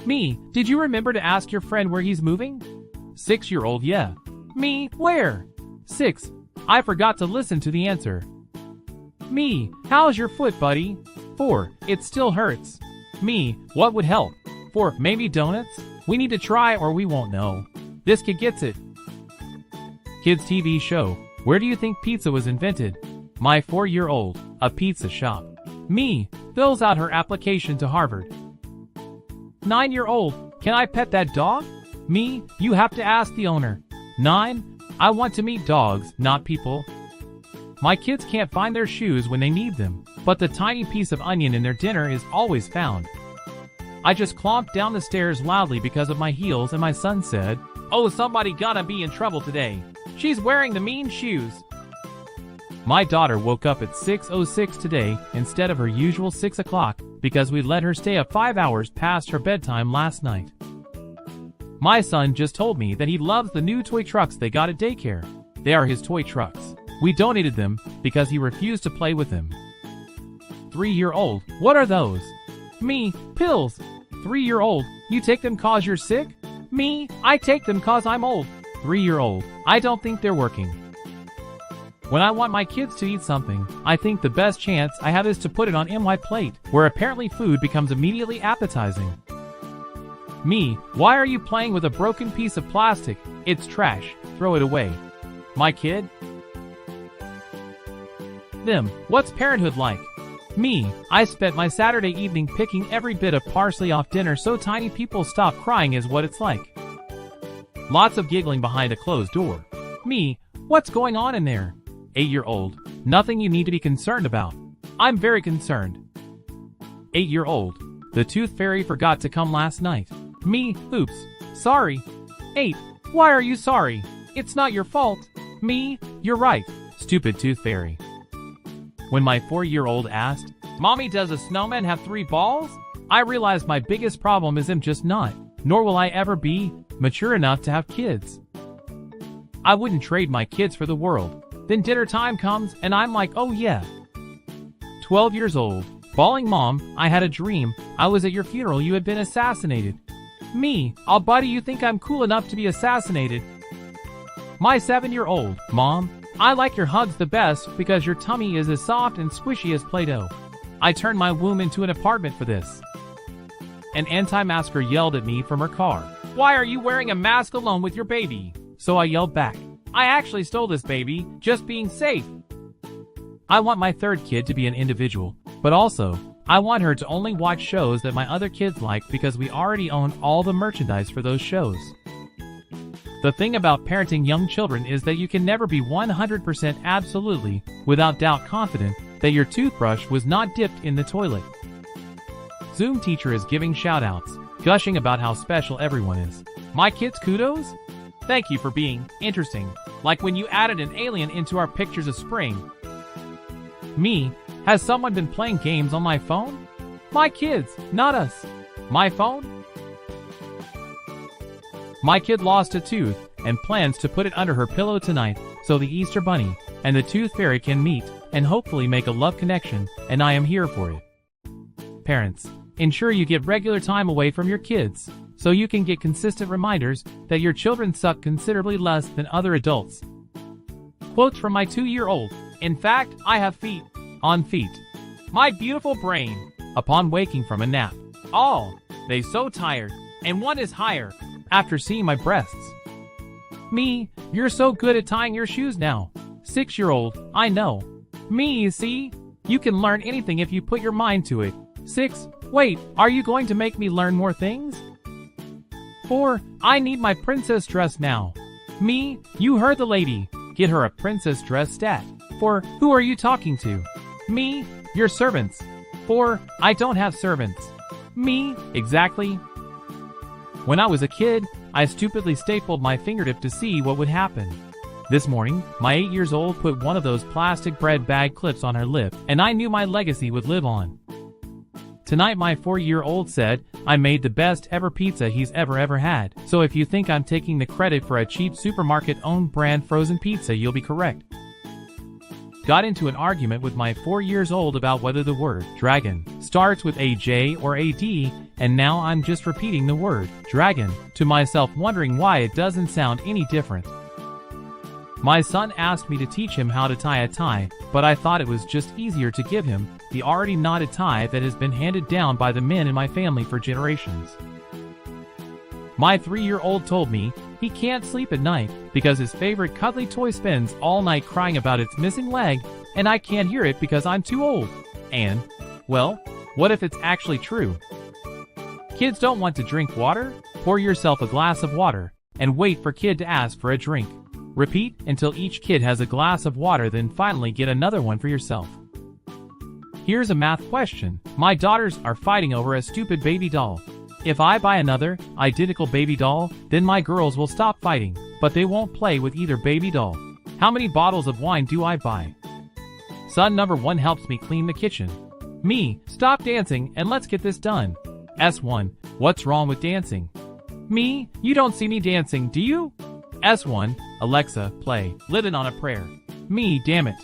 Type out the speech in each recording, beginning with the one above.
Me, did you remember to ask your friend where he's moving? 6-year-old, yeah. Me, where? 6, I forgot to listen to the answer. Me, how's your foot, buddy? 4, it still hurts. Me, what would help? 4, maybe donuts? We need to try or we won't know. This kid gets it. Kids TV show. Where do you think pizza was invented? My 4-year-old, a pizza shop. Me, fills out her application to Harvard. 9-year-old, can I pet that dog? Me, you have to ask the owner. 9, I want to meet dogs, not people. My kids can't find their shoes when they need them, but the tiny piece of onion in their dinner is always found. I just clomped down the stairs loudly because of my heels and my son said, "Oh, somebody gotta be in trouble today. She's wearing the mean shoes." My daughter woke up at 6:06 today instead of her usual 6 o'clock because we let her stay up 5 hours past her bedtime last night. My son just told me that he loves the new toy trucks they got at daycare. They are his toy trucks. We donated them because he refused to play with them. 3-year-old, what are those? Me, pills. 3-year-old, you take them cause you're sick? Me, I take them cause I'm old. 3-year-old, I don't think they're working. When I want my kids to eat something, I think the best chance I have is to put it on my plate, where apparently food becomes immediately appetizing. Me, why are you playing with a broken piece of plastic? It's trash, throw it away. My kid? Them, what's parenthood like? Me, I spent my Saturday evening picking every bit of parsley off dinner so tiny people stop crying is what it's like. Lots of giggling behind a closed door. Me, what's going on in there? 8-year-old, nothing you need to be concerned about. I'm very concerned. 8-year-old, the tooth fairy forgot to come last night. Me, oops, sorry. 8, why are you sorry? It's not your fault. Me, you're right, stupid tooth fairy. When my 4-year-old asked, "Mommy, does a snowman have 3 balls?" I realized my biggest problem is I'm just not, nor will I ever be, mature enough to have kids. I wouldn't trade my kids for the world. Then dinner time comes and I'm like, oh yeah. 12 years old, bawling, "Mom, I had a dream. I was at your funeral, you had been assassinated." Me, I'll buddy, you think I'm cool enough to be assassinated? My 7-year-old, "Mom, I like your hugs the best because your tummy is as soft and squishy as Play-Doh. I turned my womb into an apartment for this." An anti-masker yelled at me from her car. "Why are you wearing a mask alone with your baby?" So I yelled back, "I actually stole this baby, just being safe." I want my 3rd kid to be an individual, but also, I want her to only watch shows that my other kids like because we already own all the merchandise for those shows. The thing about parenting young children is that you can never be 100% absolutely, without doubt confident, that your toothbrush was not dipped in the toilet. Zoom teacher is giving shout-outs, gushing about how special everyone is. My kids, kudos? Thank you for being interesting, like when you added an alien into our pictures of spring. Me, has someone been playing games on my phone? My kids, not us. My phone? My kid lost a tooth and plans to put it under her pillow tonight so the Easter Bunny and the Tooth Fairy can meet and hopefully make a love connection, and I am here for it. Parents, ensure you get regular time away from your kids so you can get consistent reminders that your children suck considerably less than other adults. Quotes from my 2-year-old. In fact, I have feet on feet. My beautiful brain. Upon waking from a nap. All, they so tired, and one is higher, after seeing my breasts. Me, you're so good at tying your shoes now. 6-year-old, I know. Me, you see? You can learn anything if you put your mind to it. 6, wait, are you going to make me learn more things? 4, I need my princess dress now. Me, you heard the lady. Get her a princess dress stat. 4, who are you talking to? Me, your servants. 4, I don't have servants. Me, exactly. When I was a kid, I stupidly stapled my fingertip to see what would happen. This morning, my 8-year-old put one of those plastic bread bag clips on her lip, and I knew my legacy would live on. Tonight my 4-year-old said, I made the best ever pizza he's ever had, so if you think I'm taking the credit for a cheap supermarket-owned brand frozen pizza, you'll be correct. Got into an argument with my 4-year-old about whether the word dragon starts with a J or a D, and now I'm just repeating the word dragon to myself, wondering why it doesn't sound any different. My son asked me to teach him how to tie a tie, but I thought it was just easier to give him the already knotted tie that has been handed down by the men in my family for generations. My 3-year-old told me he can't sleep at night because his favorite cuddly toy spends all night crying about its missing leg, and I can't hear it because I'm too old. And, well, what if it's actually true? Kids don't want to drink water? Pour yourself a glass of water and wait for kid to ask for a drink. Repeat until each kid has a glass of water, then finally get another one for yourself. Here's a math question. My daughters are fighting over a stupid baby doll. If I buy another identical baby doll, then my girls will stop fighting, but they won't play with either baby doll. How many bottles of wine do I buy? Son number 1 helps me clean the kitchen. Me, stop dancing and let's get this done. S1, what's wrong with dancing? Me, you don't see me dancing, do you? S1, Alexa, play Living on a Prayer. Me, damn it.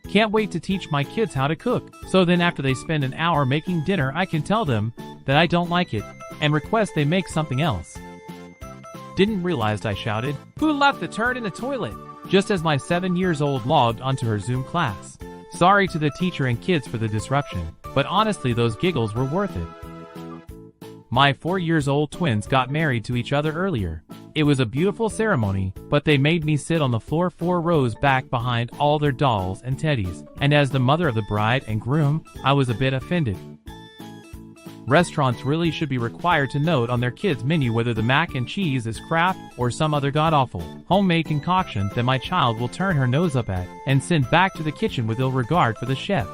Can't wait to teach my kids how to cook, so then after they spend an hour making dinner I can tell them that I don't like it and request they make something else. Didn't realize I shouted, "Who left the turd in the toilet?" just as my 7-year-old logged onto her Zoom class. Sorry to the teacher and kids for the disruption, but honestly those giggles were worth it. My 4-year-old twins got married to each other earlier. It was a beautiful ceremony, but they made me sit on the floor 4 rows back behind all their dolls and teddies, and as the mother of the bride and groom, I was a bit offended. Restaurants really should be required to note on their kids' menu whether the mac and cheese is Kraft or some other god-awful homemade concoction that my child will turn her nose up at and send back to the kitchen with ill regard for the chef.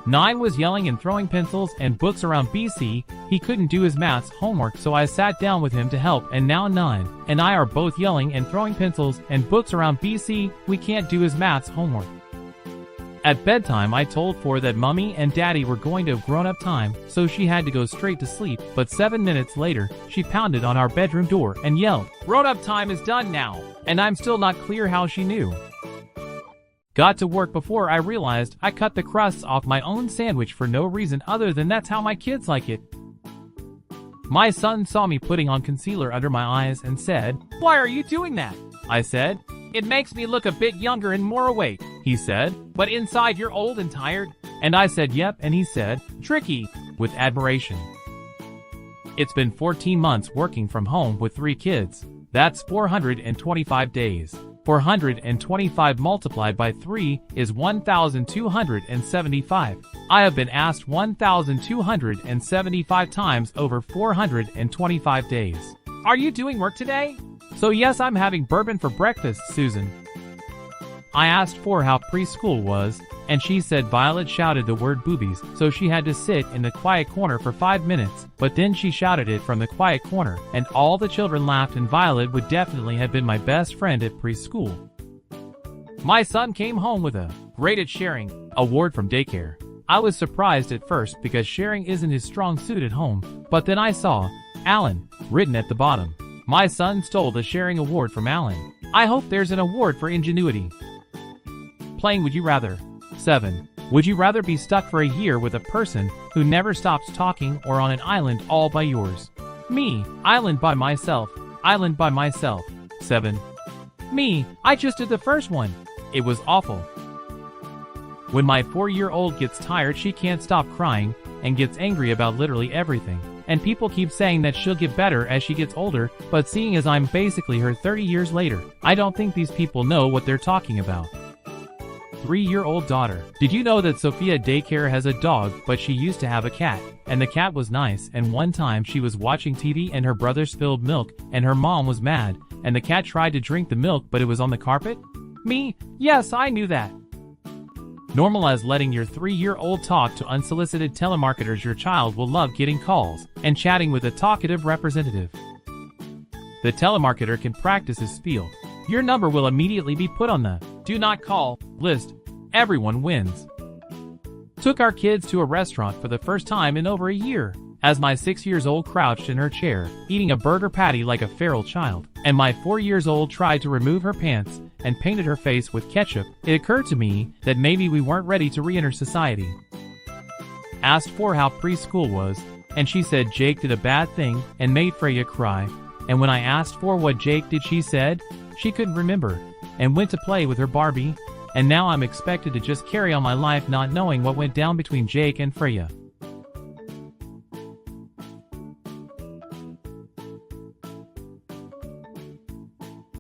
9 was yelling and throwing pencils and books around BC. He couldn't do his maths homework, so I sat down with him to help, and now 9 and I are both yelling and throwing pencils and books around BC. We can't do his maths homework. At bedtime I told 4 that Mummy and Daddy were going to have grown-up time, so she had to go straight to sleep, but 7 minutes later, she pounded on our bedroom door and yelled, "Grown-up time is done now," and I'm still not clear how she knew. Got to work before I realized I cut the crusts off my own sandwich for no reason other than that's how my kids like it. My son saw me putting on concealer under my eyes and said, "Why are you doing that?" I said, "It makes me look a bit younger and more awake," he said, "but inside you're old and tired." And I said, "Yep," and he said, "Tricky," with admiration. It's been 14 months working from home with 3 kids. That's 425 days. 425 multiplied by 3 is 1,275. I have been asked 1,275 times over 425 days. "Are you doing work today?" "So yes, I'm having bourbon for breakfast, Susan." I asked for how preschool was, and she said Violet shouted the word boobies, so she had to sit in the quiet corner for 5 minutes, but then she shouted it from the quiet corner, and all the children laughed, and Violet would definitely have been my best friend at preschool. My son came home with a "Great at Sharing" award from daycare. I was surprised at first because sharing isn't his strong suit at home, but then I saw Alan written at the bottom. My son stole the sharing award from Alan. I hope there's an award for ingenuity. Playing Would You Rather. 7. Would you rather be stuck for a year with a person who never stops talking or on an island all by yours? Me, island by myself. Island by myself. 7. Me, I just did the first one. It was awful. When my 4-year-old gets tired, she can't stop crying and gets angry about literally everything. And people keep saying that she'll get better as she gets older, but seeing as I'm basically her 30 years later, I don't think these people know what they're talking about. 3-year-old daughter. Did you know that Sophia Daycare has a dog, but she used to have a cat, and the cat was nice, and one time she was watching TV and her brother spilled milk, and her mom was mad, and the cat tried to drink the milk but it was on the carpet? Me? Yes, I knew that. Normalize letting your 3-year-old talk to unsolicited telemarketers. Your child will love getting calls and chatting with a talkative representative. The telemarketer can practice his spiel. Your number will immediately be put on the "Do Not Call" list. Everyone wins. Took our kids to a restaurant for the first time in over a year. As my 6-year-old crouched in her chair, eating a burger patty like a feral child, and my 4-year-old tried to remove her pants and painted her face with ketchup, it occurred to me that maybe we weren't ready to re-enter society. asked for how preschool was, and she said Jake did a bad thing and made Freya cry. And when I asked for what Jake did, she said she couldn't remember and went to play with her Barbie. And now I'm expected to just carry on my life not knowing what went down between Jake and Freya.